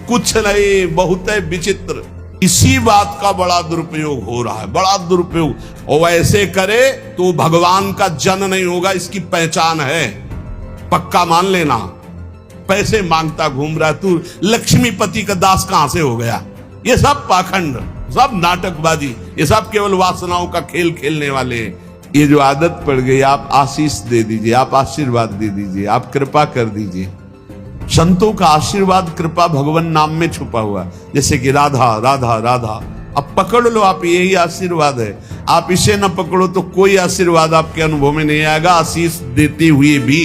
कुछ नहीं, बहुत है विचित्र। इसी बात का बड़ा दुरुपयोग हो रहा है, बड़ा दुरुपयोग। और वैसे करे तो भगवान का जन नहीं होगा, इसकी पहचान है, पक्का मान लेना। पैसे मांगता घूम रहा, तू लक्ष्मीपति का दास कहां से हो गया? ये सब पाखंड, सब नाटकबाजी, ये सब केवल वासनाओं का खेल खेलने वाले हैं। ये जो आदत पड़ गई, आप आशीष दे दीजिए, आप आशीर्वाद दे दीजिए, आप कृपा कर दीजिए। संतों का आशीर्वाद कृपा भगवान नाम में छुपा हुआ, जैसे कि राधा राधा राधा। अब पकड़ लो आप, यही आशीर्वाद है। आप इसे न पकड़ो तो कोई आशीर्वाद आपके अनुभव में नहीं आएगा। आशीष देते हुए भी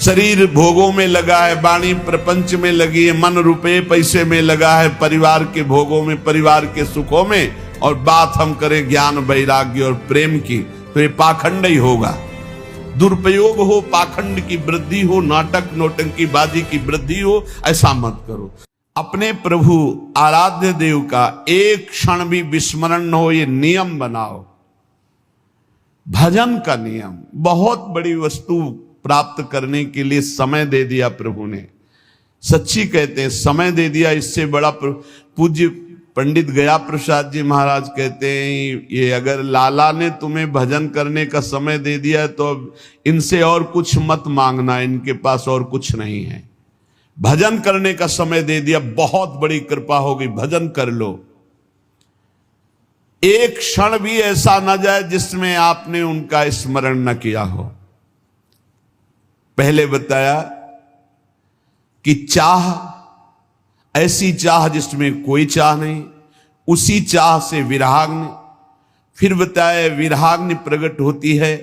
शरीर भोगों में लगा है, वाणी प्रपंच में लगी है, मन रुपए पैसे में लगा है, परिवार के भोगों में, परिवार के सुखों में, और बात हम करें ज्ञान वैराग्य और प्रेम की, तो ये पाखंड ही होगा। दुरुपयोग हो, पाखंड की वृद्धि हो, नाटक नौटंकी बाजी की वृद्धि हो, ऐसा मत करो। अपने प्रभु आराध्य देव का एक क्षण भी विस्मरण न हो, ये नियम बनाओ। भजन का नियम, बहुत बड़ी वस्तु प्राप्त करने के लिए समय दे दिया प्रभु ने। सच्ची कहते हैं, समय दे दिया, इससे बड़ा। पूज्य पंडित गया प्रसाद जी महाराज कहते हैं, ये अगर लाला ने तुम्हें भजन करने का समय दे दिया है तो अब इनसे और कुछ मत मांगना, इनके पास और कुछ नहीं है। भजन करने का समय दे दिया, बहुत बड़ी कृपा होगी, भजन कर लो। एक क्षण भी ऐसा न जाए जिसमें आपने उनका स्मरण न किया हो। पहले बताया कि चाह, ऐसी चाह जिसमें कोई चाह नहीं, उसी चाह से विराग्नि। फिर बताया विराग्नि प्रकट होती है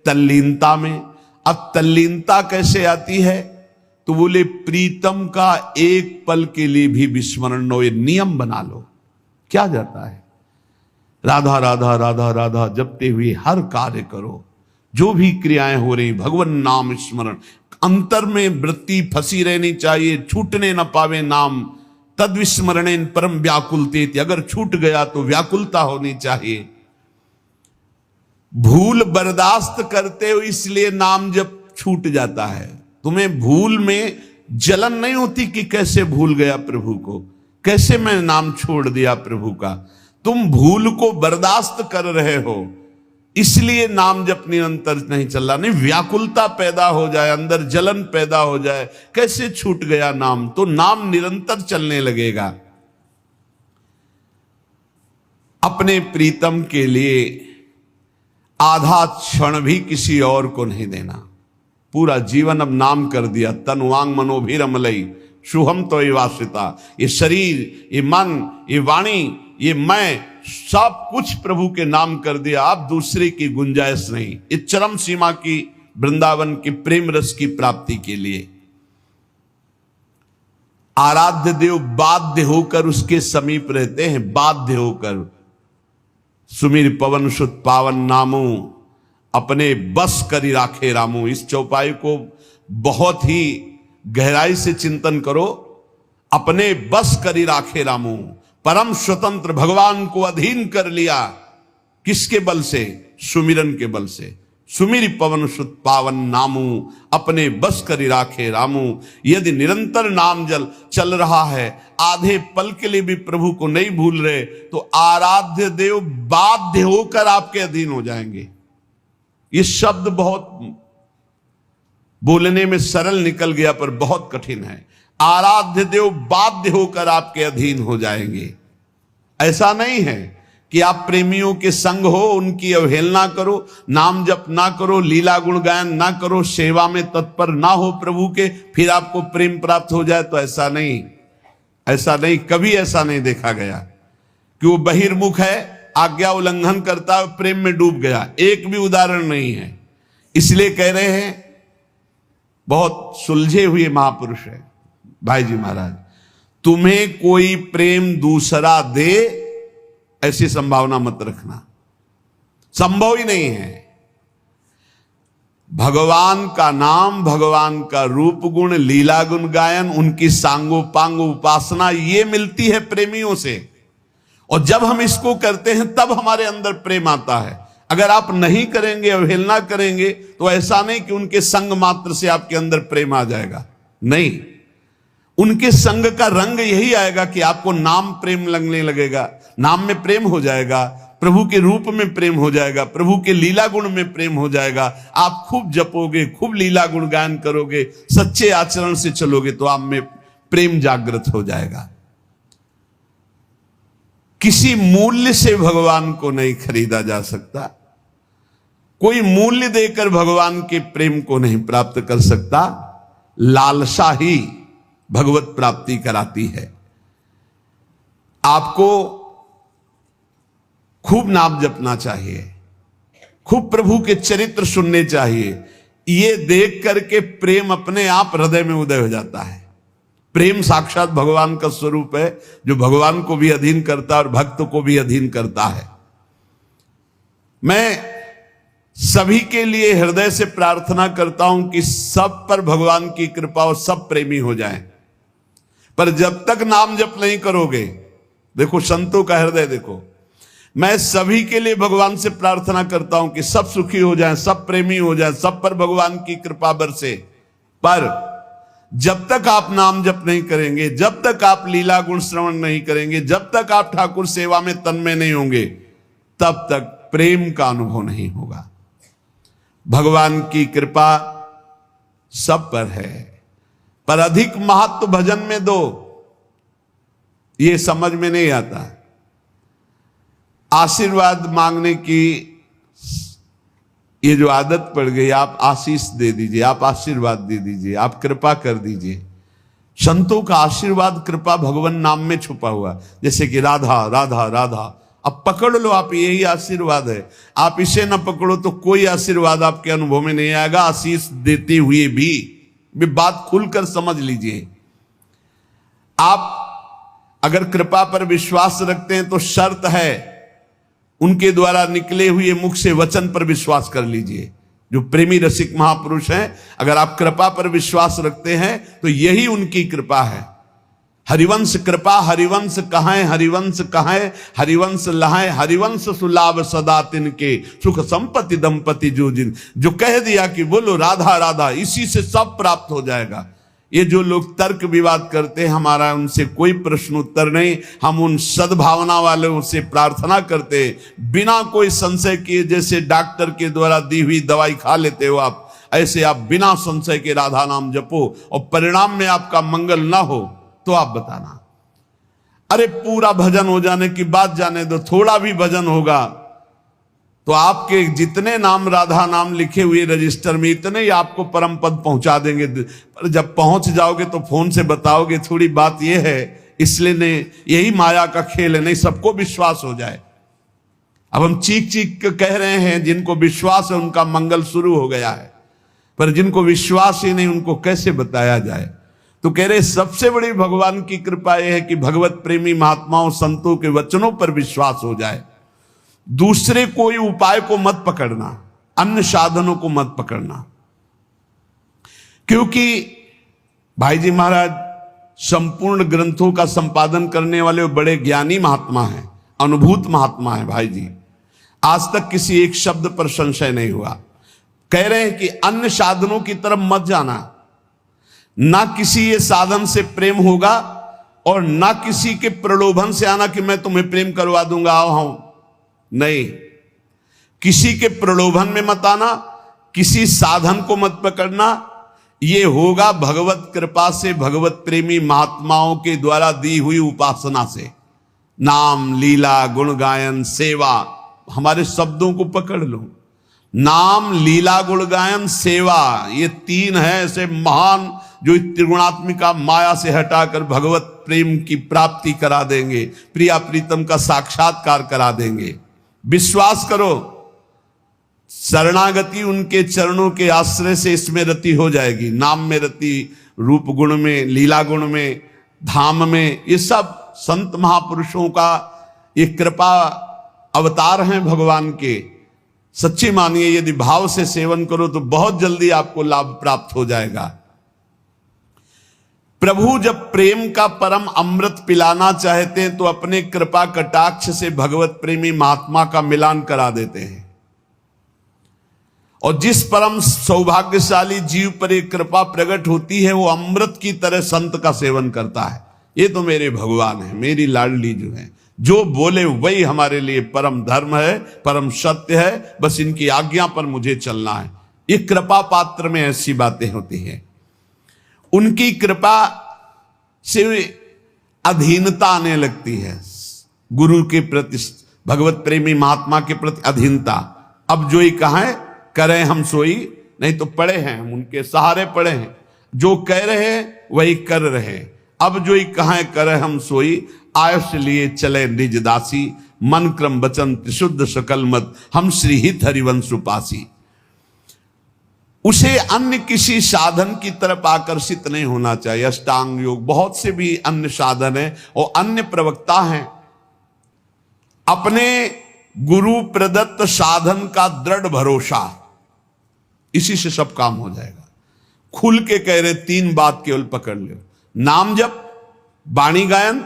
तल्लीनता में। अब तल्लीनता कैसे आती है? तो बोले प्रीतम का एक पल के लिए भी विस्मरण हो, ये नियम बना लो। क्या जाता है? राधा राधा राधा राधा जपते हुए हर कार्य करो, जो भी क्रियाएं हो रही, भगवान नाम स्मरण। अंतर में वृत्ति फंसी रहनी चाहिए, छूटने न पावे नाम। तद विस्मरणेन परम व्याकुलते, अगर छूट गया तो व्याकुलता होनी चाहिए। भूल बर्दाश्त करते हो इसलिए नाम जब छूट जाता है। तुम्हें भूल में जलन नहीं होती कि कैसे भूल गया प्रभु को, कैसे मैं नाम छोड़ दिया प्रभु का। तुम भूल को बर्दाश्त कर रहे हो, इसलिए नाम जब निरंतर नहीं चल रहा। नहीं, व्याकुलता पैदा हो जाए, अंदर जलन पैदा हो जाए, कैसे छूट गया नाम, तो नाम निरंतर चलने लगेगा। अपने प्रीतम के लिए आधा क्षण भी किसी और को नहीं देना। पूरा जीवन अब नाम कर दिया। तन वांग मनोभिरमलई शुभम तो वासिता। ये शरीर, ये मन, ये वाणी, ये मैं, सब कुछ प्रभु के नाम कर दिया। आप दूसरे की गुंजाइश नहीं। इस चरम सीमा की वृंदावन की प्रेम रस की प्राप्ति के लिए आराध्य देव बाध्य होकर उसके समीप रहते हैं, बाध्य होकर। सुमिर पवन सुत पावन नामो, अपने बस करी राखे रामो। इस चौपाई को बहुत ही गहराई से चिंतन करो। अपने बस करी राखे रामो, परम स्वतंत्र भगवान को अधीन कर लिया। किसके बल से? सुमिरन के बल से। सुमिर पवन सुत पावन नामू, अपने बस करी राखे रामू। यदि निरंतर नाम जल चल रहा है, आधे पल के लिए भी प्रभु को नहीं भूल रहे, तो आराध्य देव बाध्य होकर आपके अधीन हो जाएंगे। ये शब्द बहुत बोलने में सरल निकल गया पर बहुत कठिन है। आराध्य देव बाध्य होकर आपके अधीन हो जाएंगे। ऐसा नहीं है कि आप प्रेमियों के संग हो, उनकी अवहेलना करो, नाम जप ना करो, लीला गुण गायन ना करो, सेवा में तत्पर ना हो प्रभु के, फिर आपको प्रेम प्राप्त हो जाए। तो ऐसा नहीं, ऐसा नहीं, कभी ऐसा नहीं देखा गया कि वो बहिर्मुख है, आज्ञा उल्लंघन करता है, प्रेम में डूब गया। एक भी उदाहरण नहीं है। इसलिए कह रहे हैं, बहुत सुलझे हुए महापुरुष है भाई जी महाराज, तुम्हें कोई प्रेम दूसरा दे ऐसी संभावना मत रखना, संभव ही नहीं है। भगवान का नाम, भगवान का रूप गुण, लीला गुण गायन, उनकी सांगोपांग उपासना, ये मिलती है प्रेमियों से। और जब हम इसको करते हैं तब हमारे अंदर प्रेम आता है। अगर आप नहीं करेंगे, अवहेलना करेंगे, तो ऐसा नहीं कि उनके संग मात्र से आपके अंदर प्रेम आ जाएगा। नहीं, उनके संग का रंग यही आएगा कि आपको नाम प्रेम लगने लगेगा, नाम में प्रेम हो जाएगा, प्रभु के रूप में प्रेम हो जाएगा, प्रभु के लीला गुण में प्रेम हो जाएगा। आप खूब जपोगे, खूब लीला गुण गायन करोगे, सच्चे आचरण से चलोगे तो आप में प्रेम जागृत हो जाएगा। किसी मूल्य से भगवान को नहीं खरीदा जा सकता, कोई मूल्य देकर भगवान के प्रेम को नहीं प्राप्त कर सकता। लालसा ही भगवत प्राप्ति कराती है। आपको खूब नाम जपना चाहिए, खूब प्रभु के चरित्र सुनने चाहिए। ये देख करके प्रेम अपने आप हृदय में उदय हो जाता है। प्रेम साक्षात भगवान का स्वरूप है, जो भगवान को भी अधीन करता है और भक्त को भी अधीन करता है। मैं सभी के लिए हृदय से प्रार्थना करता हूं कि सब पर भगवान की कृपा और सब प्रेमी हो जाएं। पर जब तक नाम जप नहीं करोगे, देखो संतों का हृदय देखो, मैं सभी के लिए भगवान से प्रार्थना करता हूं कि सब सुखी हो जाएं, सब प्रेमी हो जाएं, सब पर भगवान की कृपा बरसे। पर जब तक आप नाम जप नहीं करेंगे, जब तक आप लीला गुण श्रवण नहीं करेंगे, जब तक आप ठाकुर सेवा में तन्मय नहीं होंगे, तब तक प्रेम का अनुभव नहीं होगा। भगवान की कृपा सब पर है, पर अधिक महत्व भजन में दो, ये समझ में नहीं आता। आशीर्वाद मांगने की ये जो आदत पड़ गई, आप आशीष दे दीजिए, आप आशीर्वाद दे दीजिए, आप कृपा कर दीजिए। संतों का आशीर्वाद कृपा भगवान नाम में छुपा हुआ, जैसे कि राधा राधा राधा, अब पकड़ लो आप, यही आशीर्वाद है। आप इसे ना पकड़ो तो कोई आशीर्वाद आपके अनुभव में नहीं आएगा। आशीष देते हुए भी बात खुलकर समझ लीजिए। आप अगर कृपा पर विश्वास रखते हैं तो शर्त है, उनके द्वारा निकले हुए मुख से वचन पर विश्वास कर लीजिए। जो प्रेमी रसिक महापुरुष हैं, अगर आप कृपा पर विश्वास रखते हैं तो यही उनकी कृपा है। हरिवंश कृपा हरिवंश कहां, हरिवंश कहां, हरिवंश लहाए, हरिवंश सुलाभ सदा तिनके, सुख संपत्ति दंपति जो जिन। जो कह दिया कि बोलो राधा राधा, इसी से सब प्राप्त हो जाएगा। ये जो लोग तर्क विवाद करते हैं, हमारा उनसे कोई प्रश्न उत्तर नहीं। हम उन सद्भावना वालों से प्रार्थना करते, बिना कोई संशय किए, जैसे डॉक्टर के द्वारा दी हुई दवाई खा लेते हो आप, ऐसे आप बिना संशय के राधा नाम जपो, और परिणाम में आपका मंगल ना हो तो आप बताना। अरे पूरा भजन हो जाने की बात जाने दो, थोड़ा भी भजन होगा तो आपके जितने नाम राधा नाम लिखे हुए रजिस्टर में, इतने ही आपको परम पद पहुंचा देंगे। पर जब पहुंच जाओगे तो फोन से बताओगे, थोड़ी बात यह है, इसलिए ने यही माया का खेल है, नहीं सबको विश्वास हो जाए। अब हम चीख चीख के कह रहे हैं, जिनको विश्वास है उनका मंगल शुरू हो गया है, पर जिनको विश्वास ही नहीं उनको कैसे बताया जाए। तो कह रहे सबसे बड़ी भगवान की कृपा यह है कि भगवत प्रेमी महात्माओं संतों के वचनों पर विश्वास हो जाए। दूसरे कोई उपाय को मत पकड़ना, अन्य साधनों को मत पकड़ना, क्योंकि भाई जी महाराज संपूर्ण ग्रंथों का संपादन करने वाले बड़े ज्ञानी महात्मा हैं, अनुभूत महात्मा हैं भाई जी। आज तक किसी एक शब्द पर संशय नहीं हुआ। कह रहे हैं कि अन्य साधनों की तरफ मत जाना, ना किसी ये साधन से प्रेम होगा और ना किसी के प्रलोभन से आना कि मैं तुम्हें प्रेम करवा दूंगा, आओ। नहीं, किसी के प्रलोभन में मत आना, किसी साधन को मत पकड़ना। ये होगा भगवत कृपा से, भगवत प्रेमी महात्माओं के द्वारा दी हुई उपासना से। नाम लीला गुण गायन सेवा, हमारे शब्दों को पकड़ लो। नाम लीला गुण गायन सेवा, ये तीन है ऐसे महान जो त्रिगुणात्मिका माया से हटाकर भगवत प्रेम की प्राप्ति करा देंगे, प्रिया प्रीतम का साक्षात्कार करा देंगे। विश्वास करो, शरणागति उनके चरणों के आश्रय से इसमें रति हो जाएगी। नाम में रति, रूप गुण में, लीला गुण में, धाम में, ये सब संत महापुरुषों का ये कृपा अवतार हैं भगवान के। सच्ची मानिए, यदि भाव से सेवन करो तो बहुत जल्दी आपको लाभ प्राप्त हो जाएगा। प्रभु जब प्रेम का परम अमृत पिलाना चाहते हैं तो अपने कृपा कटाक्ष से भगवत प्रेमी महात्मा का मिलान करा देते हैं। और जिस परम सौभाग्यशाली जीव पर एक कृपा प्रकट होती है वो अमृत की तरह संत का सेवन करता है। ये तो मेरे भगवान है, मेरी लाडली जो है, जो बोले वही हमारे लिए परम धर्म है, परम सत्य है, बस इनकी आज्ञा पर मुझे चलना है। ये कृपा पात्र में ऐसी बातें होती हैं। उनकी कृपा से अधीनता आने लगती है, गुरु के प्रति, भगवत प्रेमी महात्मा के प्रति अधीनता। अब जो ही कहा है करें हम सोई, नहीं तो पड़े हैं हम उनके सहारे पड़े हैं, जो कह रहे हैं वही कर रहे हैं। अब जो ही कहा है करें हम सोई, आयुष लिए चले निज दासी, मन क्रम वचन त्रिशुद्ध सकल मत, हम श्री हित हरिवंश उपासी। उसे अन्य किसी साधन की तरफ आकर्षित नहीं होना चाहिए। अष्टांग योग, बहुत से भी अन्य साधन है और अन्य प्रवक्ता हैं। अपने गुरु प्रदत्त साधन का दृढ़ भरोसा, इसी से सब काम हो जाएगा। खुल के कह रहे 3 बात केवल पकड़ लो, नाम जप, वाणी गायन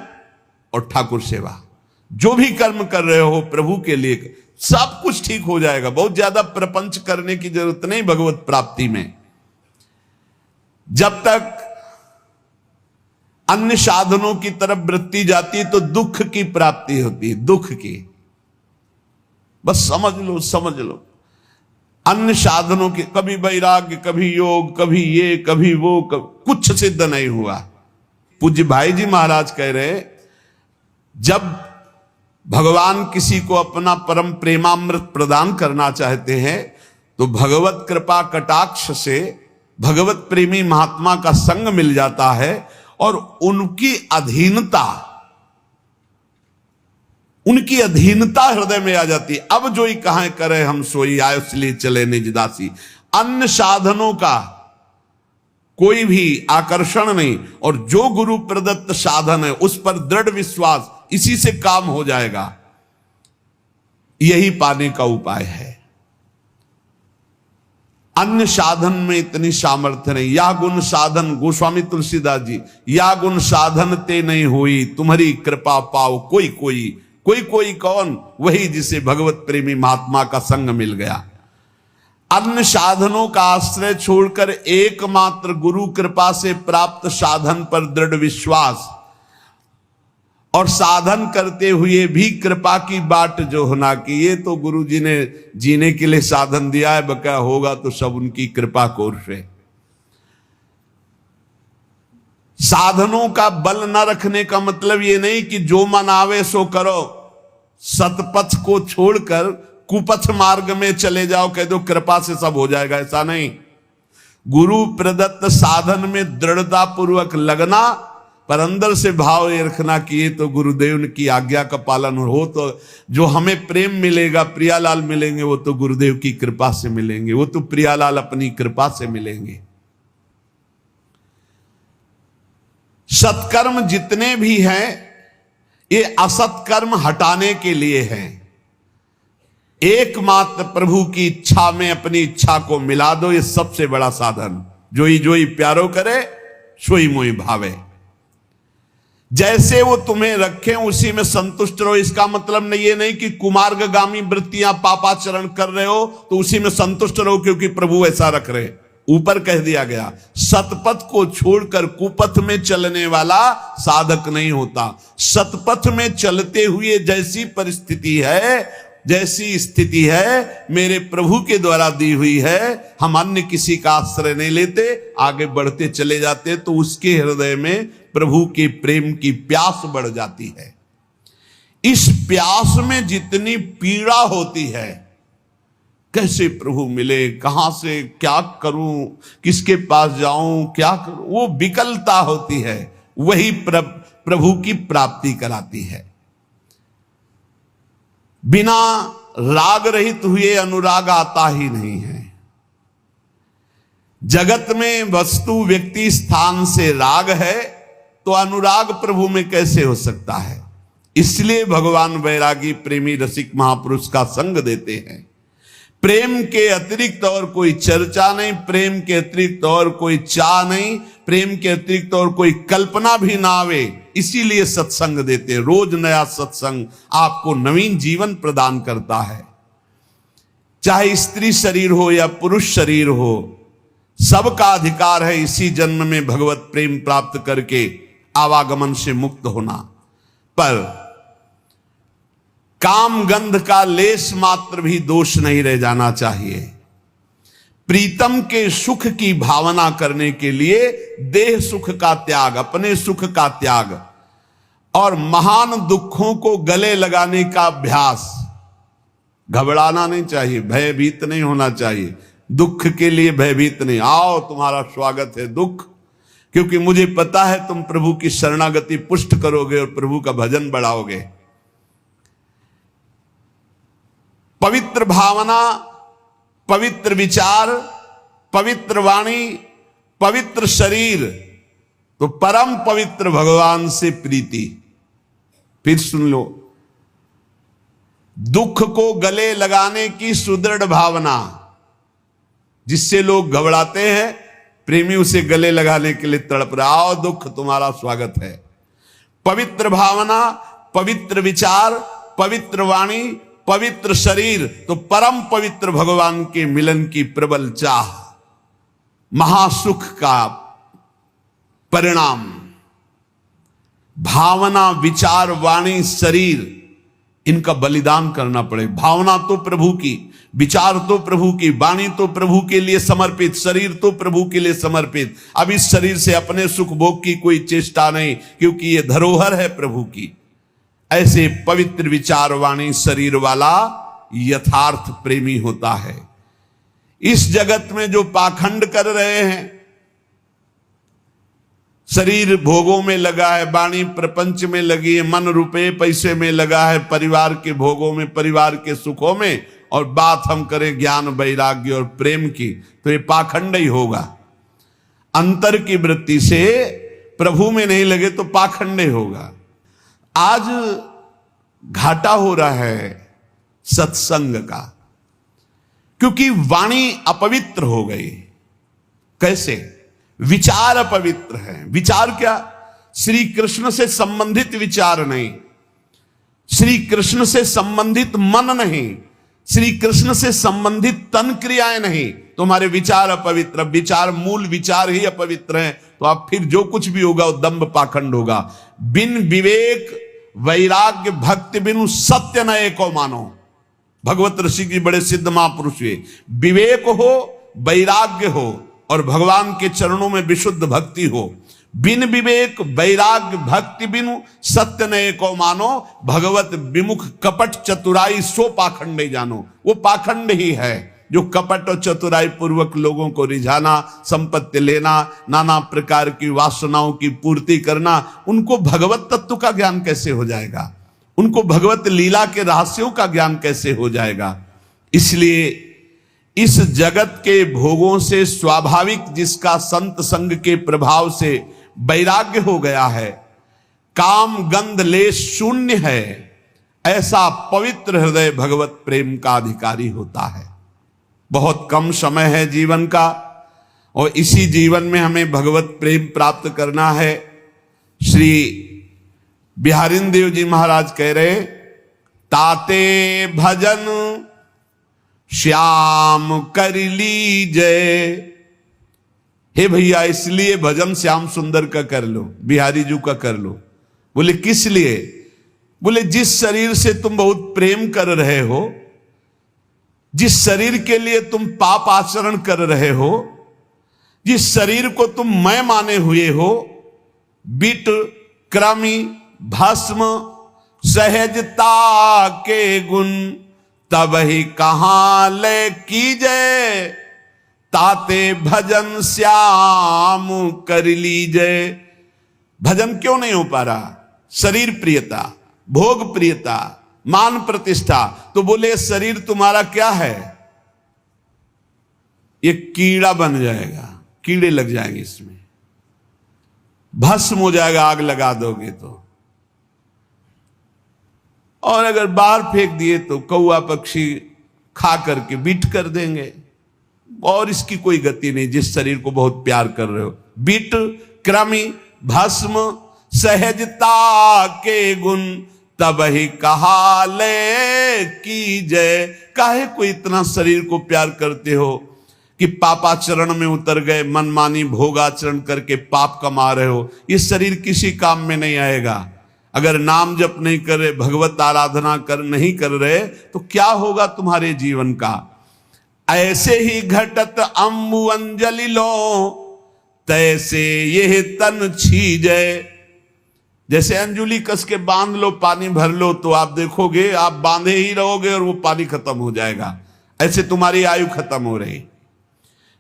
और ठाकुर सेवा। जो भी कर्म कर रहे हो प्रभु के लिए, सब कुछ ठीक हो जाएगा। बहुत ज्यादा प्रपंच करने की जरूरत नहीं भगवत प्राप्ति में। जब तक अन्य साधनों की तरफ वृत्ति जाती है तो दुख की प्राप्ति होती है, दुख की। बस समझ लो, समझ लो। अन्य साधनों की, कभी वैराग्य, कभी योग, कभी ये, कभी वो, कुछ सिद्ध नहीं हुआ। पूज्य भाई जी महाराज कह रहे, जब भगवान किसी को अपना परम प्रेमामृत प्रदान करना चाहते हैं तो भगवत कृपा कटाक्ष से भगवत प्रेमी महात्मा का संग मिल जाता है और उनकी अधीनता हृदय में आ जाती है। अब जो ही कहा करे हम सोई, आयुष लिए चले निज दासी। अन्य साधनों का कोई भी आकर्षण नहीं, और जो गुरु प्रदत्त साधन है उस पर दृढ़ विश्वास, इसी से काम हो जाएगा। यही पाने का उपाय है। अन्य साधन में इतनी सामर्थ्य नहीं। या गुण साधन, गोस्वामी तुलसीदास जी, या गुण साधन ते नहीं हुई, तुम्हारी कृपा पाओ कोई कोई। कोई कोई कौन? वही जिसे भगवत प्रेमी महात्मा का संग मिल गया। अन्य साधनों का आश्रय छोड़कर एकमात्र गुरु कृपा से प्राप्त साधन पर दृढ़ विश्वास, और साधन करते हुए भी कृपा की बाट जो होना कि ये तो गुरु जी ने जीने के लिए साधन दिया है, बका होगा तो सब उनकी कृपा कोर से। साधनों का बल न रखने का मतलब ये नहीं कि जो मन आवे सो करो, सतपथ को छोड़कर कुपथ मार्ग में चले जाओ, कह दो कृपा से सब हो जाएगा, ऐसा नहीं। गुरु प्रदत्त साधन में दृढ़ता पूर्वक लगना, पर अंदर से भाव ये रखना कि ये तो गुरुदेव की आज्ञा का पालन हो, तो जो हमें प्रेम मिलेगा, प्रियालाल मिलेंगे, वो तो गुरुदेव की कृपा से मिलेंगे, वो तो प्रियालाल अपनी कृपा से मिलेंगे। सत्कर्म जितने भी हैं ये असत्कर्म हटाने के लिए हैं। एकमात्र प्रभु की इच्छा में अपनी इच्छा को मिला दो, ये सबसे बड़ा साधन। जोई प्यारो करे सोई मोई भावे। जैसे वो तुम्हें रखें उसी में संतुष्ट रहो। इसका मतलब नहीं, ये नहीं कि कुमार्गगामी वृत्तियां पापाचरण कर रहे हो तो उसी में संतुष्ट रहो क्योंकि प्रभु ऐसा रख रहे। ऊपर कह दिया गया, सतपथ को छोड़कर कुपथ में चलने वाला साधक नहीं होता। सतपथ में चलते हुए जैसी परिस्थिति है, जैसी स्थिति है, मेरे प्रभु के द्वारा दी हुई है, हम अन्य किसी का आश्रय नहीं लेते, आगे बढ़ते चले जाते, तो उसके हृदय में प्रभु के प्रेम की प्यास बढ़ जाती है। इस प्यास में जितनी पीड़ा होती है, कैसे प्रभु मिले, कहां से क्या करूं, किसके पास जाऊं, क्या करूं, वो विकलता होती है, वही प्रभु की प्राप्ति कराती है। बिना राग रहित हुए अनुराग आता ही नहीं है। जगत में वस्तु, व्यक्ति, स्थान से राग है तो अनुराग प्रभु में कैसे हो सकता है? इसलिए भगवान वैरागी प्रेमी रसिक महापुरुष का संग देते हैं। प्रेम के अतिरिक्त और कोई चर्चा नहीं, प्रेम के अतिरिक्त और कोई चाह नहीं, प्रेम के अतिरिक्त और कोई कल्पना भी ना आवे, इसीलिए सत्संग देते हैं। रोज नया सत्संग आपको नवीन जीवन प्रदान करता है। चाहे स्त्री शरीर हो या पुरुष शरीर हो, सबका अधिकार है इसी जन्म में भगवत प्रेम प्राप्त करके आवागमन से मुक्त होना। पर काम गंध का लेश मात्र भी दोष नहीं रह जाना चाहिए। प्रीतम के सुख की भावना करने के लिए देह सुख का त्याग, अपने सुख का त्याग और महान दुखों को गले लगाने का अभ्यास। घबराना नहीं चाहिए, भयभीत नहीं होना चाहिए, दुख के लिए भयभीत नहीं। आओ, तुम्हारा स्वागत है दुख, क्योंकि मुझे पता है तुम प्रभु की शरणागति पुष्ट करोगे और प्रभु का भजन बढ़ाओगे। पवित्र भावना, पवित्र विचार, पवित्र वाणी, पवित्र शरीर, तो परम पवित्र भगवान से प्रीति। फिर सुन लो, दुख को गले लगाने की सुदृढ़ भावना, जिससे लोग घबराते हैं, प्रेमी उसे गले लगाने के लिए तड़प रहा। आओ दुख, तुम्हारा स्वागत है। पवित्र भावना, पवित्र विचार, पवित्र वाणी, पवित्र शरीर, तो परम पवित्र भगवान के मिलन की प्रबल चाह, महासुख का परिणाम। भावना, विचार, वाणी, शरीर, इनका बलिदान करना पड़े। भावना तो प्रभु की, विचार तो प्रभु की, वाणी तो प्रभु के लिए समर्पित, शरीर तो प्रभु के लिए समर्पित। अब इस शरीर से अपने सुख भोग की कोई चेष्टा नहीं, क्योंकि ये धरोहर है प्रभु की। ऐसे पवित्र विचार, वाणी, शरीर वाला यथार्थ प्रेमी होता है। इस जगत में जो पाखंड कर रहे हैं, शरीर भोगों में लगा है, वाणी प्रपंच में लगी है, मन रुपए पैसे में लगा है, परिवार के भोगों में, परिवार के सुखों में, और बात हम करें ज्ञान, वैराग्य और प्रेम की, तो ये पाखंड ही होगा। अंतर की वृत्ति से प्रभु में नहीं लगे तो पाखंड ही होगा। आज घाटा हो रहा है सत्संग का, क्योंकि वाणी अपवित्र हो गई। कैसे? विचार अपवित्र है। विचार क्या? श्री कृष्ण से संबंधित विचार नहीं, श्री कृष्ण से संबंधित मन नहीं, श्री कृष्ण से संबंधित तन क्रियाएं नहीं। तुम्हारे विचार अपवित्र। विचार, मूल विचार ही अपवित्र है, तो आप फिर जो कुछ भी होगा वो दंभ पाखंड होगा। बिन विवेक वैराग्य भक्ति बिनु सत्य न एको मानो। भगवत ऋषि की बड़े सिद्ध महापुरुष हुए। विवेक हो, वैराग्य हो और भगवान के चरणों में विशुद्ध भक्ति हो। बिन विवेक वैराग्य भक्ति बिनु सत्य न एको मानो। भगवत विमुख कपट चतुराई सो पाखंड ही जानो। वो पाखंड ही है जो कपट और चतुराई पूर्वक लोगों को रिझाना, संपत्ति लेना, नाना प्रकार की वासनाओं की पूर्ति करना। उनको भगवत तत्व का ज्ञान कैसे हो जाएगा? उनको भगवत लीला के रहस्यों का ज्ञान कैसे हो जाएगा? इसलिए इस जगत के भोगों से स्वाभाविक जिसका संत संग के प्रभाव से वैराग्य हो गया है, काम गंध लेश शून्य है, ऐसा पवित्र हृदय भगवत प्रेम का अधिकारी होता है। बहुत कम समय है जीवन का, और इसी जीवन में हमें भगवत प्रेम प्राप्त करना है। श्री बिहारिन देव जी महाराज कह रहे, ताते भजन श्याम कर लीजय। हे भैया, इसलिए भजन श्याम सुंदर का कर लो, बिहारी जी का कर लो। बोले किस लिए? बोले जिस शरीर से तुम बहुत प्रेम कर रहे हो, जिस शरीर के लिए तुम पाप आचरण कर रहे हो, जिस शरीर को तुम मैं माने हुए हो, बिट क्रमी भस्म सहजता के गुण तब ही कहां ले कीजय। ताते भजन श्याम कर लीजय। भजन क्यों नहीं हो पा रहा? शरीर प्रियता, भोग प्रियता, मान प्रतिष्ठा। तो बोले शरीर तुम्हारा क्या है? ये कीड़ा बन जाएगा, कीड़े लग जाएंगे इसमें, भस्म हो जाएगा आग लगा दोगे तो। और अगर बाहर फेंक दिए तो कौआ पक्षी खा करके बीट कर देंगे, और इसकी कोई गति नहीं जिस शरीर को बहुत प्यार कर रहे हो। बीट क्रमी भस्म सहजता के गुण तब ही कहा ले की जय। काहे को इतना शरीर को प्यार करते हो कि पापाचरण में उतर गए, मनमानी भोगाचरण करके पाप कमा रहे हो। ये शरीर किसी काम में नहीं आएगा। अगर नाम जप नहीं कर रहे, भगवत आराधना नहीं कर रहे, तो क्या होगा तुम्हारे जीवन का। ऐसे ही घटत अम्बु अंजलि लो, तैसे यह तन छीजे। जैसे अंजुली कस के बांध लो, पानी भर लो, तो आप देखोगे आप बांधे ही रहोगे और वो पानी खत्म हो जाएगा। ऐसे तुम्हारी आयु खत्म हो रही।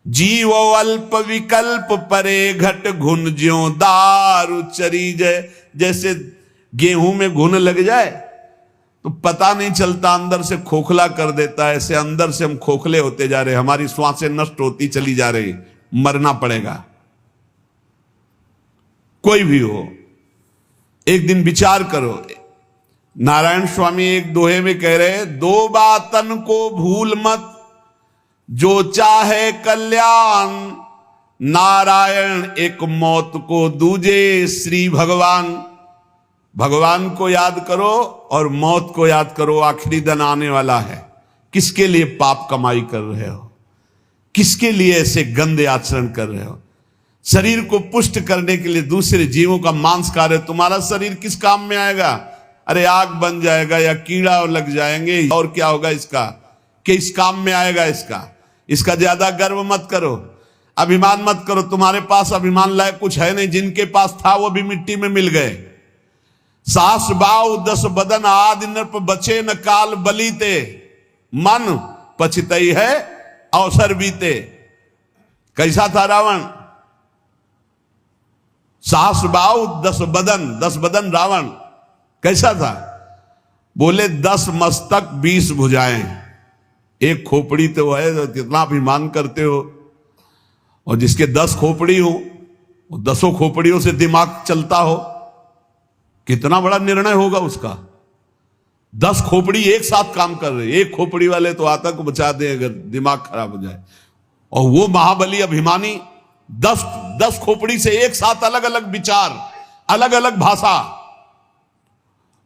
जीवो अल्प विकल्प परे, घट घुन ज्यों दारु चरी जय। जैसे गेहूं में घुन लग जाए तो पता नहीं चलता, अंदर से खोखला कर देता है। ऐसे अंदर से हम खोखले होते जा रहे, हमारी श्वासें नष्ट होती चली जा रही, मरना पड़ेगा। कोई भी हो, एक दिन विचार करो। नारायण स्वामी एक दोहे में कह रहे, दो बातन को भूल मत, जो चाहे कल्याण। नारायण एक मौत को दूजे श्री भगवान। भगवान को याद करो और मौत को याद करो, आखिरी दिन आने वाला है। किसके लिए पाप कमाई कर रहे हो, किसके लिए ऐसे गंदे आचरण कर रहे हो। शरीर को पुष्ट करने के लिए दूसरे जीवों का मांस खा रहे हो। तुम्हारा शरीर किस काम में आएगा। अरे आग बन जाएगा या कीड़ा लग जाएंगे, और क्या होगा इसका, कि इस काम में आएगा इसका ज्यादा गर्व मत करो, अभिमान मत करो। तुम्हारे पास अभिमान लायक कुछ है नहीं। जिनके पास था वो भी मिट्टी में मिल गए। सास बाऊ 10 बदन आदि नृप, बचे न काल बलीते। मन पछतई है अवसर बीते। कैसा था रावण। सास बाऊ 10 बदन रावण कैसा था। बोले 10 मस्तक 20 भुजाएं। एक खोपड़ी तो है, तो कितना अभिमान करते हो। और जिसके 10 खोपड़ी हो, वो 10 खोपड़ियों से दिमाग चलता हो, कितना बड़ा निर्णय होगा उसका। 10 खोपड़ी एक साथ काम कर रहे, एक खोपड़ी वाले तो आतंक बचा दे अगर दिमाग खराब हो जाए। और वो महाबली अभिमानी 10 खोपड़ी से एक साथ अलग अलग विचार, अलग अलग भाषा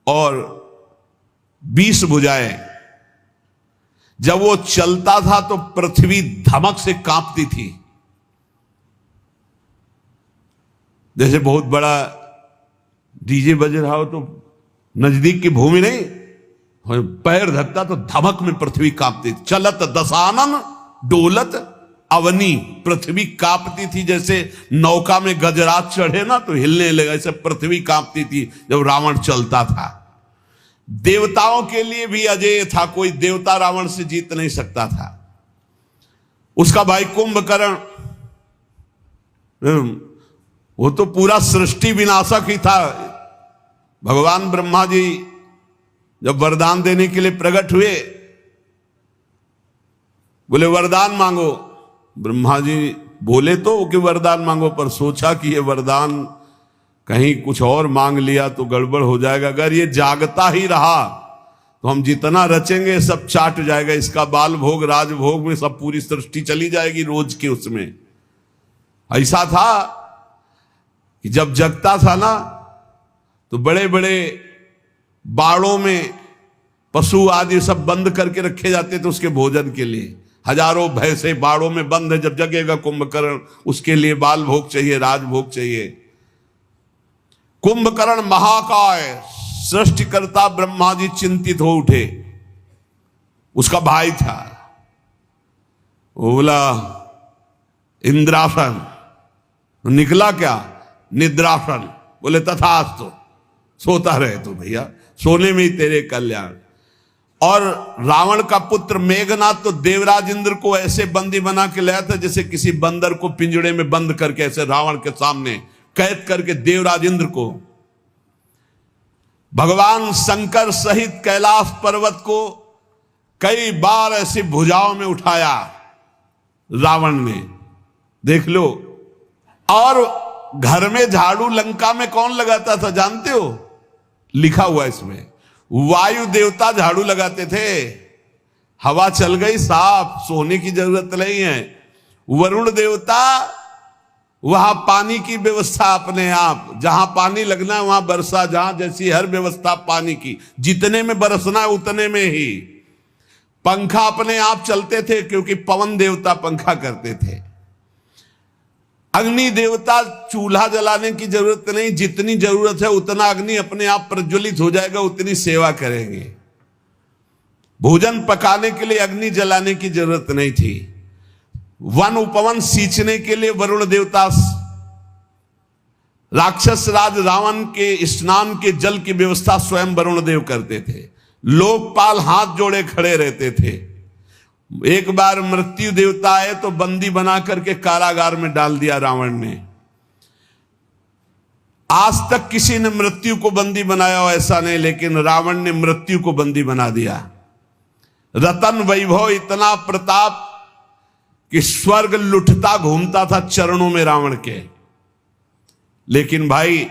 और 20 भुजाएं। जब वो चलता था तो पृथ्वी धमक से कांपती थी। जैसे बहुत बड़ा डीजे बज रहा हो तो नजदीक की भूमि नहीं, पैर धकता तो धमक में पृथ्वी कांपती थी। चलत दशानन डोलत अवनी, पृथ्वी कांपती थी। जैसे नौका में गजरात चढ़े ना तो हिलने लगा, ऐसे पृथ्वी कांपती थी जब रावण चलता था। देवताओं के लिए भी अजेय था, कोई देवता रावण से जीत नहीं सकता था। उसका भाई कुंभकर्ण, वो तो पूरा सृष्टि विनाशक ही था। भगवान ब्रह्मा जी जब वरदान देने के लिए प्रकट हुए, बोले वरदान मांगो। ब्रह्मा जी बोले तो कि वरदान मांगो, पर सोचा कि ये वरदान कहीं कुछ और मांग लिया तो गड़बड़ हो जाएगा। अगर ये जागता ही रहा तो हम जितना रचेंगे सब चाट जाएगा। इसका बाल भोग राजभोग में सब पूरी सृष्टि चली जाएगी रोज के उसमें। ऐसा था कि जब जगता था ना तो बड़े बड़े बाड़ों में पशु आदि सब बंद करके रखे जाते थे उसके भोजन के लिए। हजारों भैंसे बाड़ों में बंद है, जब जगेगा कुंभकर्ण उसके लिए बाल भोग चाहिए, राजभोग चाहिए। कुंभकर्ण महाकाय सृष्टिकर्ता ब्रह्मा जी चिंतित हो उठे। उसका भाई था, वो बोला इंद्रासन, निकला क्या निद्रासन। बोले तथास्तु, सोता रहे तो भैया, सोने में ही तेरे कल्याण। और रावण का पुत्र मेघनाथ तो देवराज इंद्र को ऐसे बंदी बना के लाया था जैसे किसी बंदर को पिंजड़े में बंद करके, ऐसे रावण के सामने कैद करके देवराज इंद्र को। भगवान शंकर सहित कैलाश पर्वत को कई बार ऐसी भुजाओं में उठाया रावण ने, देख लो। और घर में झाड़ू लंका में कौन लगाता था जानते हो, लिखा हुआ इसमें, वायु देवता झाड़ू लगाते थे। हवा चल गई साफ, सोने की जरूरत नहीं है। वरुण देवता वहां पानी की व्यवस्था अपने आप, जहां पानी लगना है वहां वर्षा, जहां जैसी हर व्यवस्था पानी की, जितने में बरसना है उतने में ही। पंखा अपने आप चलते थे क्योंकि पवन देवता पंखा करते थे। अग्नि देवता चूल्हा जलाने की जरूरत नहीं, जितनी जरूरत है उतना अग्नि अपने आप प्रज्वलित हो जाएगा, उतनी सेवा करेंगे। भोजन पकाने के लिए अग्नि जलाने की जरूरत नहीं थी। वन उपवन सींचने के लिए वरुण देवता, राक्षस राज रावण के स्नान के जल की व्यवस्था स्वयं वरुण देव करते थे। लोकपाल हाथ जोड़े खड़े रहते थे। एक बार मृत्यु देवता आए तो बंदी बना करके कारागार में डाल दिया रावण ने। आज तक किसी ने मृत्यु को बंदी बनाया हो ऐसा नहीं, लेकिन रावण ने मृत्यु को बंदी बना दिया। रतन वैभव, इतना प्रताप कि स्वर्ग लुटता घूमता था चरणों में रावण के। लेकिन भाई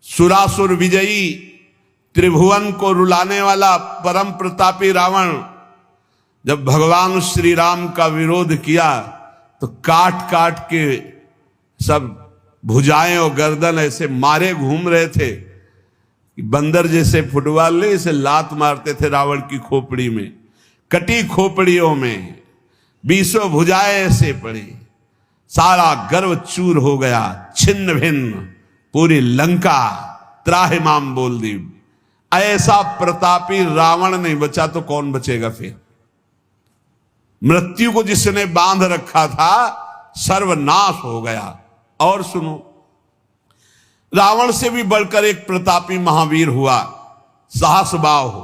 सुरासुर विजयी, त्रिभुवन को रुलाने वाला परम प्रतापी रावण जब भगवान श्री राम का विरोध किया तो काट काट के सब भुजाएं और गर्दन ऐसे मारे घूम रहे थे। बंदर जैसे फुटबॉल ले इसे लात मारते थे रावण की खोपड़ी में, कटी खोपड़ियों में 20 भुजाएं ऐसे पड़ी। सारा गर्व चूर हो गया, छिन्न भिन्न, पूरी लंका त्राहिमाम बोल दी। ऐसा प्रतापी रावण नहीं बचा तो कौन बचेगा फिर? मृत्यु को जिसने बांध रखा था सर्वनाश हो गया। और सुनो, रावण से भी बढ़कर एक प्रतापी महावीर हुआ, सहस्रबाहु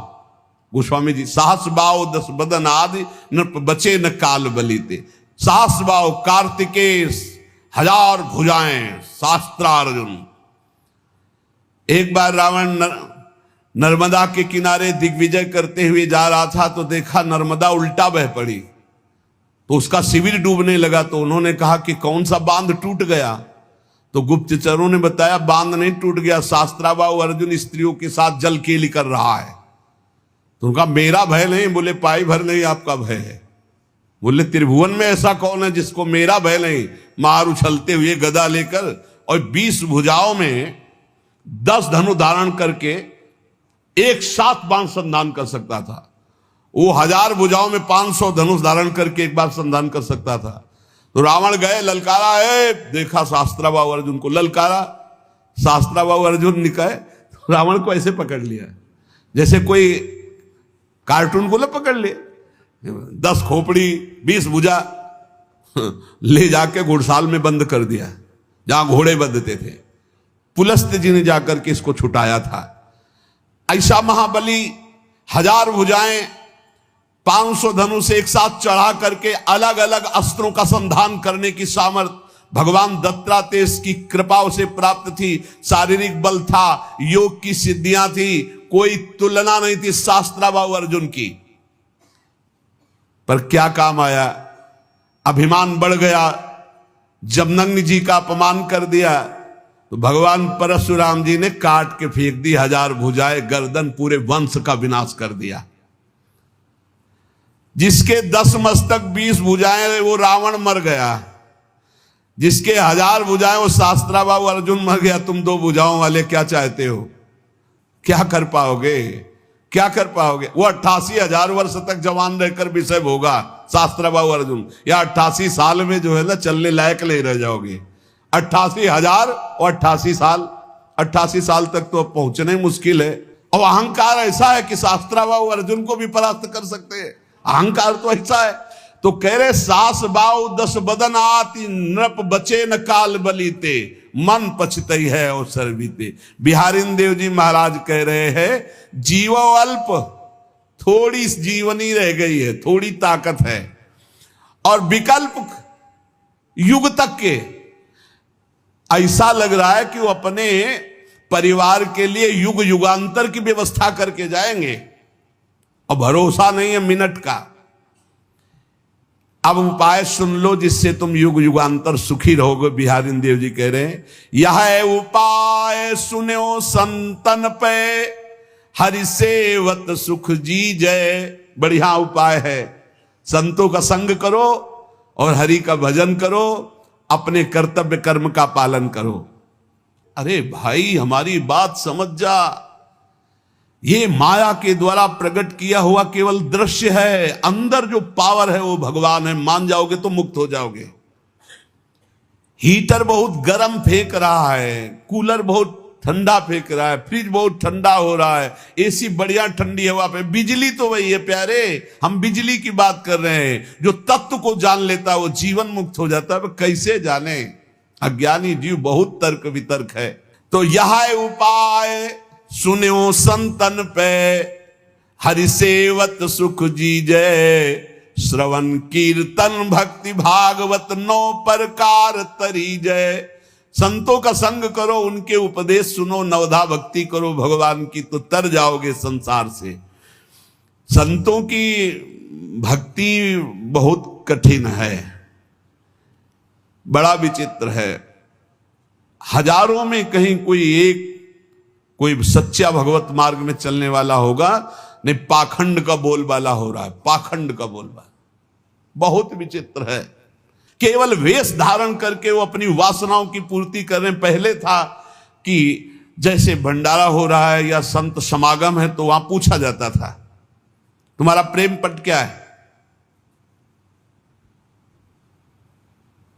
गोस्वामी जी। सहस्रबाहु 10 बदन आदि न बचे न काल बलीते। सहस्रबाहु कार्तिकेय, 1000 भुजाएं, शास्त्रार्जुन। एक बार रावण नर्मदा के किनारे दिग्विजय करते हुए जा रहा था तो देखा नर्मदा उल्टा बह पड़ी, तो उसका शिविर डूबने लगा। तो उन्होंने कहा कि कौन सा बांध टूट गया? तो गुप्तचरों ने बताया बांध नहीं टूट गया, शास्त्राबाहु अर्जुन स्त्रियों के साथ जल केली कर रहा है। तो उनका मेरा भय नहीं, बोले पाई भर नहीं आपका भय है। बोले त्रिभुवन में ऐसा कौन है जिसको मेरा भय नहीं? मार उछलते हुए गदा लेकर और 20 भुजाओं में 10 धनु धारण करके एक साथ बाण संधान कर सकता था। वो 1000 भुजाओं में 500 धनुष धारण करके एक बार संधान कर सकता था। तो रावण गए, ललकारा है, देखा शास्त्राबाहु अर्जुन को, ललकारा, शास्त्राबाहु अर्जुन निकाय, तो रावण को ऐसे पकड़ लिया जैसे कोई कार्टून को ना पकड़ ले। 10 खोपड़ी 20 भुजा ले जाके घुड़साल में बंद कर दिया, जहां घोड़े बंधते थे। पुलस्त जी ने जाकर के इसको छुटाया था। ऐसा महाबली 1000 भुजाएं 500 धनुष एक साथ चढ़ा करके अलग अलग अस्त्रों का संधान करने की सामर्थ्य भगवान दत्तात्रेय की कृपा उसे प्राप्त थी। शारीरिक बल था, योग की सिद्धियां थी, कोई तुलना नहीं थी शास्त्राबाहु अर्जुन की। पर क्या काम आया? अभिमान बढ़ गया, जमदग्नि जी का अपमान कर दिया। तो भगवान परशुराम जी ने काट के फेंक दी 1000 भुजाएं, गर्दन, पूरे वंश का विनाश कर दिया। जिसके 10 मस्तक 20 भुजाएं वो रावण मर गया, जिसके 1000 भुजाएं वो शास्त्राबाहु अर्जुन मर गया। तुम 2 भुजाओं वाले क्या चाहते हो? क्या कर पाओगे? क्या कर पाओगे? वो 88,000 वर्ष तक जवान रहकर विषय होगा शास्त्राबाहु अर्जुन, या 88 साल में जो है ना चलने लायक नहीं रह जाओगे। 88,000 और 88 साल, 88 साल तक तो पहुंचने मुश्किल है। और अहंकार ऐसा है कि शास्त्राबाहु अर्जुन को भी परास्त कर सकते हैं। अहंकार तो ऐसा है। तो कह रहे सास बाऊ 10 बदन आती, नृप बचे न काल बलीते, मन पछतई है और सरबीते। बिहारिन देव जी महाराज कह रहे हैं जीवो अल्प, थोड़ी जीवनी रह गई है, थोड़ी ताकत है, और विकल्प युग तक के। ऐसा लग रहा है कि वो अपने परिवार के लिए युग युगांतर की व्यवस्था करके जाएंगे और भरोसा नहीं है मिनट का। अब उपाय सुन लो जिससे तुम युग युगांतर सुखी रहोगे। बिहारी देव जी कह रहे हैं यह उपाय सुनो संतन पे, हरि सेवत सुख जी जय। बढ़िया उपाय है, संतों का संग करो और हरि का भजन करो अपने कर्तव्य कर्म का पालन करो। अरे भाई हमारी बात समझ जा, ये माया के द्वारा प्रकट किया हुआ केवल दृश्य है, अंदर जो पावर है वो भगवान है। मान जाओगे तो मुक्त हो जाओगे। हीटर बहुत गर्म फेंक रहा है, कूलर बहुत ठंडा फेंक रहा है, फ्रिज बहुत ठंडा हो रहा है, एसी बढ़िया ठंडी हवा पे, बिजली तो वही है प्यारे। हम बिजली की बात कर रहे हैं। जो तत्व को जान लेता है वो जीवन मुक्त हो जाता है। कैसे जाने? अज्ञानी जीव बहुत तर्क वितर्क है। तो यह उपाय सुन्यो संतन पे, हरि सेवत सुख जीजय। श्रवण कीर्तन भक्ति भागवत 9 प्रकार तरीजय। संतों का संग करो, उनके उपदेश सुनो, नवधा भक्ति करो भगवान की, तो तर जाओगे संसार से। संतों की भक्ति बहुत कठिन है, बड़ा विचित्र है। हजारों में कहीं कोई सच्चा भगवत मार्ग में चलने वाला होगा, नहीं पाखंड का बोलबाला हो रहा है, पाखंड का बोलबाला। बहुत विचित्र है। केवल वेश धारण करके वो अपनी वासनाओं की पूर्ति कर रहे हैं। पहले था कि जैसे भंडारा हो रहा है या संत समागम है तो वहां पूछा जाता था तुम्हारा प्रेम पट क्या है।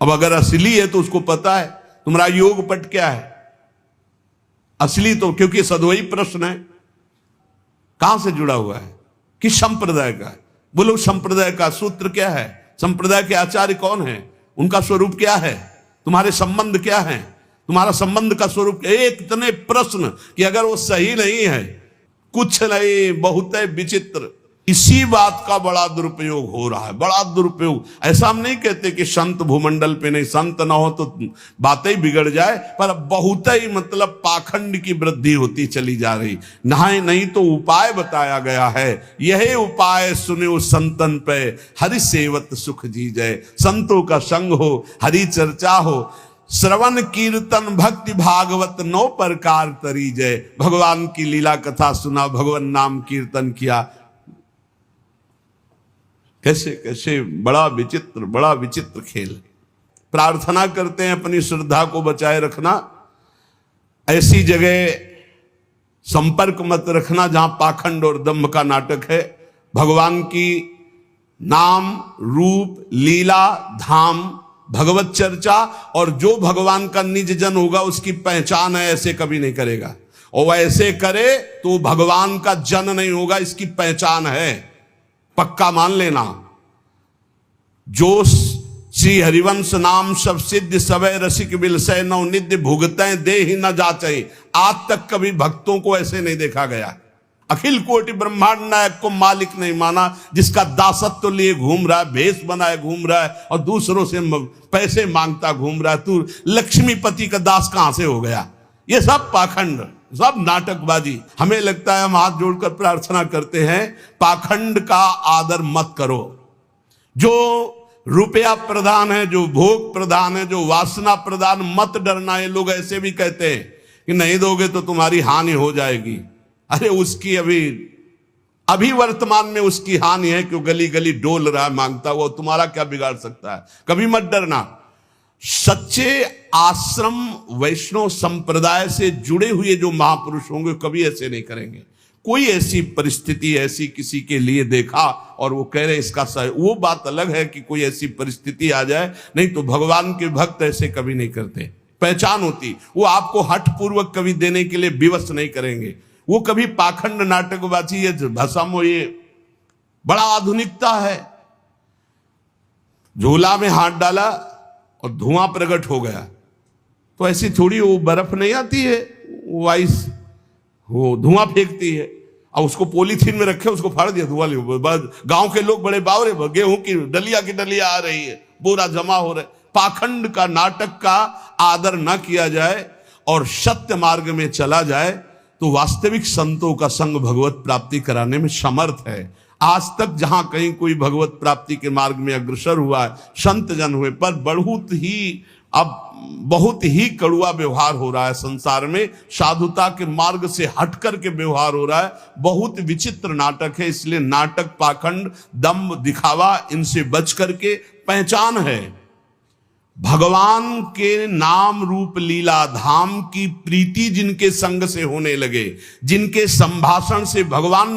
अब अगर असली है तो उसको पता है तुम्हारा योग पट क्या है। असली तो, क्योंकि सद्वयी प्रश्न है, कहां से जुड़ा हुआ है, किस संप्रदाय का है। बोलो संप्रदाय का सूत्र क्या है, संप्रदाय के आचार्य कौन है, उनका स्वरूप क्या है, तुम्हारे संबंध क्या है, तुम्हारा संबंध का स्वरूप। एक इतने प्रश्न कि अगर वो सही नहीं है, कुछ नहीं, बहुत है विचित्र। इसी बात का बड़ा दुरुपयोग हो रहा है, बड़ा दुरुपयोग। ऐसा हम नहीं कहते कि संत भूमंडल पे नहीं, संत ना हो तो बातें बिगड़ जाए, पर बहुत ही मतलब पाखंड की वृद्धि होती चली जा रही। नहीं तो उपाय बताया गया है, यही उपाय सुने संतन पे, हरि सेवत सुख जीजय। संतों का संग हो, हरि चर्चा हो, श्रवण कीर्तन भक्ति भागवत 9 प्रकार तरीजय। भगवान की लीला कथा सुना, भगवान नाम कीर्तन किया। कैसे कैसे बड़ा विचित्र खेल। प्रार्थना करते हैं अपनी श्रद्धा को बचाए रखना, ऐसी जगह संपर्क मत रखना जहां पाखंड और दंभ का नाटक है। भगवान की नाम रूप लीला धाम भगवत चर्चा, और जो भगवान का निज जन होगा उसकी पहचान है, ऐसे कभी नहीं करेगा। और ऐसे करे तो भगवान का जन नहीं होगा, इसकी पहचान है, पक्का मान लेना। जो श्री हरिवंश नाम सब सिद्ध सवै रसिक बिलसै नौ निध्य भुगतै दे ही न जाचै। आज तक कभी भक्तों को ऐसे नहीं देखा गया। अखिल कोटि ब्रह्मांड नायक को मालिक नहीं माना, जिसका दासत्व लिए घूम रहा है, भेष बनाए घूम रहा है और दूसरों से पैसे मांगता घूम रहा है। तू लक्ष्मीपति का दास कहां से हो गया? ये सब पाखंड, सब नाटकबाजी। हमें लगता है हम हाथ जोड़कर प्रार्थना करते हैं, पाखंड का आदर मत करो। जो रुपया प्रधान है, जो भोग प्रधान है, जो वासना प्रधान, मत डरना। ये लोग ऐसे भी कहते हैं कि नहीं दोगे तो तुम्हारी हानि हो जाएगी। अरे उसकी अभी वर्तमान में उसकी हानि है कि गली गली डोल रहा है मांगता हुआ, तुम्हारा क्या बिगाड़ सकता है? कभी मत डरना। सच्चे आश्रम वैष्णव संप्रदाय से जुड़े हुए जो महापुरुष होंगे कभी ऐसे नहीं करेंगे। कोई ऐसी परिस्थिति ऐसी किसी के लिए देखा और वो कह रहे इसका सही, वो बात अलग है कि कोई ऐसी परिस्थिति आ जाए, नहीं तो भगवान के भक्त ऐसे कभी नहीं करते। पहचान होती, वो आपको हठ पूर्वक कभी देने के लिए विवश नहीं करेंगे। वो कभी पाखंड नाटकबाजी है भाषा में, ये बड़ा आधुनिकता है। झोला में हाथ डाला और धुआं प्रकट हो गया, तो ऐसी थोड़ी वो बर्फ नहीं आती है, वो आइस, वो धुआं फेंकती है। और उसको पॉलीथीन में रखे, उसको फाड़ दिया, धुआं ले। गांव के लोग बड़े बावरे, गेहूं की डलिया आ रही है, बोरा जमा हो रहा है। पाखंड का नाटक का आदर न किया जाए और सत्य मार्ग में चला जाए तो वास्तविक संतों का संग भगवत प्राप्ति कराने में समर्थ है। आज तक जहां कहीं कोई भगवत प्राप्ति के मार्ग में अग्रसर हुआ है, संत जन हुए, पर बहुत ही कड़ुआ व्यवहार हो रहा है संसार में। साधुता के मार्ग से हटकर के व्यवहार हो रहा है। बहुत विचित्र नाटक है। इसलिए नाटक, पाखंड, दंभ, दिखावा, इनसे बच करके पहचान है। भगवान के नाम रूप लीला धाम की प्रीति जिनके संग से होने लगे, जिनके संभाषण से भगवान